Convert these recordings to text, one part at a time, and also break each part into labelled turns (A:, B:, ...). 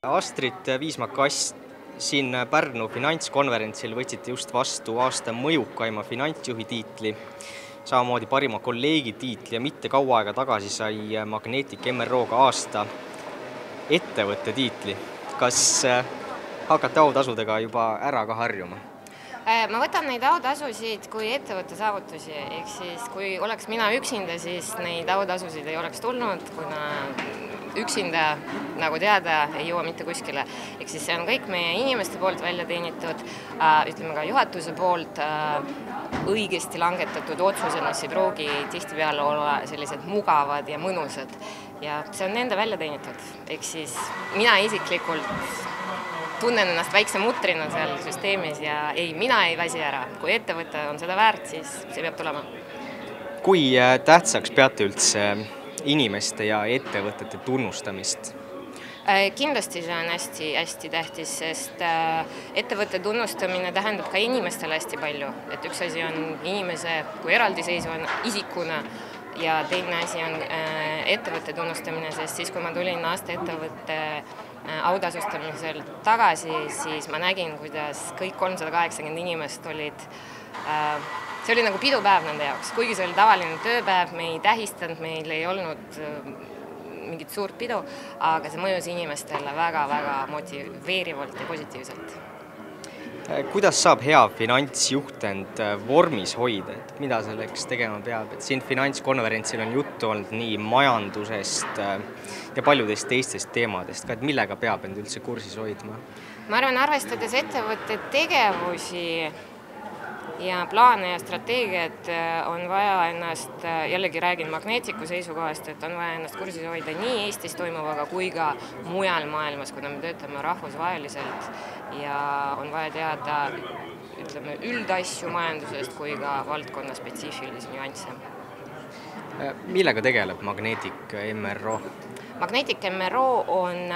A: Astrid Viisma-Kass, siin Pärnu finantskonverentsil võtsite just vastu aasta mõjukaima finantsjuhi tiitli, samamoodi parima kolleegi tiitli ja mitte kaua aega tagasi sai Magnetic MRO-ga aasta ettevõtte tiitli. Kas hakkate autasudega juba ära ka harjuma?
B: Ma võtan neid autasusid kui ettevõtte saavutusi, ehk siis kui oleks mina üksinda, siis neid autasusid ei oleks tulnud, kuna üksinda, nagu teada, ei jõua mitte kuskile. Ehk siis see on kõik meie inimeste poolt välja teenitud, ütleme ka juhatuse poolt õigesti langetatud otsused, mis ei pruugi tihtipeale olla sellised mugavad ja mõnusad. Ja see on nende välja teenitud. Ehk siis mina isiklikult tunnen ennast väikse mutrina seal süsteemis ja mina ei väsi ära. Kui ettevõte on seda väärt, siis see peab tulema.
A: Kui tähtsaks peate üldse inimeste ja ettevõtete tunnustamist?
B: Kindlasti see on hästi tähtis, sest ettevõtte tunnustamine tähendab ka inimestele hästi palju. Et üks asi on inimese kui eraldiseisva isikuna ja teine asi on ettevõtte tunnustamine, sest siis, kui ma tulin aasta ettevõtte autasustamisel tagasi, siis ma nägin, kuidas kõik 380 inimest olid. See oli nagu pidupäev nende jaoks, kuigi see oli tavaline tööpäev, me ei tähistanud, meil ei olnud mingit suurt pidu, aga see mõjus inimestele väga-väga motiveerivalt ja positiivselt.
A: Kuidas saab hea finantsjuht end vormis hoida? Mida selleks tegema peab? Siin finantskonverentsil on juttu olnud nii majandusest ja paljudest teistest teemadest. Millega peab end üldse kursis hoidma?
B: Ma arvan, arvestades ettevõtte tegevusi ja plaane ja strateegiat, on vaja ennast, jällegi räägin Magneticu seisukohast, et on vaja ennast kursis hoida nii Eestis toimuvaga kui ka mujal maailmas, kuna me töötame rahvusvaheliselt ja on vaja teada, ütleme, üldasju majandusest kui ka valdkonna spetsiifilisi nüansse.
A: Millega tegeleb Magnetic MRO?
B: Magnetic MRO on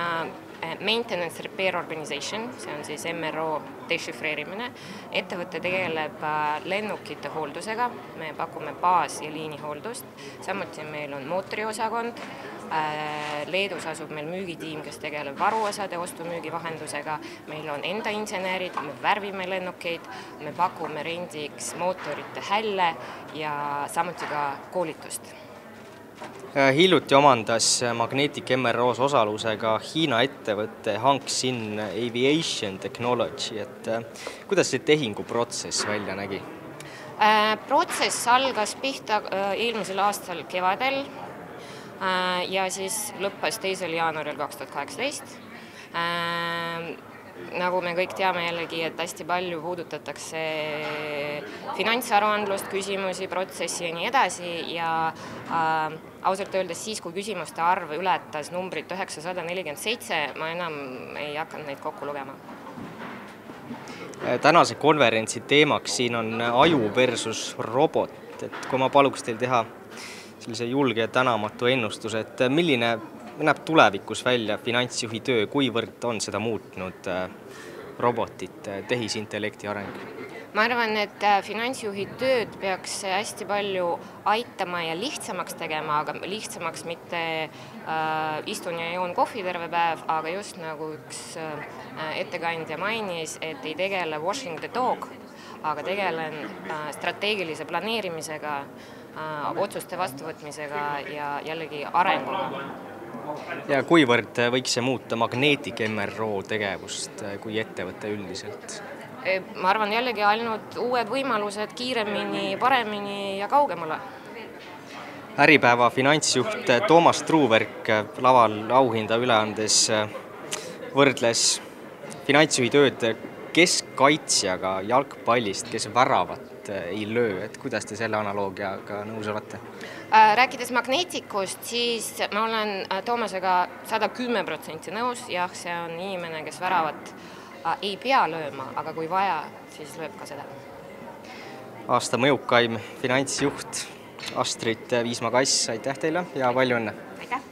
B: Maintenance Repair Organization, see on siis MRO dešifreerimine. Ettevõte tegeleb lennukite hooldusega, me pakume baas- ja liinihooldust, samuti meil on mootoriosakond, Leedus asub meil müügitiim, kes tegeleb varuosade ostu-müügi vahendusega, meil on enda insenerid, me värvime lennukeid, me pakume rendiks mootorite hälle ja samuti ka koolitust.
A: Hiljuti omandas Magnetic MROs osalusega Hiina ettevõtte Hangxin Aviation Technology. Kuidas see tehinguprotsess välja nägi?
B: Protsess algas pihta eelmisel aastal kevadel ja siis lõppes 2. jaanuaril 2018. Nagu me kõik teame jällegi, et hästi palju puudutatakse finantsaruandlust, küsimusi, protsessi ja nii edasi ja ausalt öeldes siis, kui küsimuste arv ületas numbrit 947, ma enam ei hakanud neid kokku lugema.
A: Tänase konverentsi teemaks siin on aju versus robot. Kui ma paluks teil teha sellise julge ja tänamatu ennustuse, et milline näeb tulevikus välja finantsjuhi töö, kuivõrd on seda muutnud robotit, tehisintellekti areng?
B: Ma arvan, et finantsjuhi tööd peaks hästi palju aitama ja lihtsamaks tegema, aga lihtsamaks mitte istun ja joon kohvi terve päev, aga just nagu üks ettekandja mainis, et ei tegele washing the dog, aga tegelen strateegilise planeerimisega, otsuste vastuvõtmisega ja jällegi arenguga.
A: Ja kuivõrd võiks see muuta Magnetic MRO tegevust kui ettevõtte üldiselt?
B: Ma arvan jällegi ainult uued võimalused kiiremini, paremini ja kaugemale.
A: Äripäeva finantsjuht Toomas Truuverk laval auhinda üle andes võrdles finantsjuhi tööd keskkaitsjaga jalgpallist, kes väravat ei löö. Kuidas te selle analoogiaga nõus olete?
B: Rääkides Magneticust, siis ma olen Toomasega 110% nõus. Jah, see on inimene, kes väravat ei pea lööma, aga kui vaja, siis lööb ka seda.
A: Aasta mõjukaim finantsjuht Astrid Viisma-Kass, aitäh teile ja palju õnne!
B: Aitäh!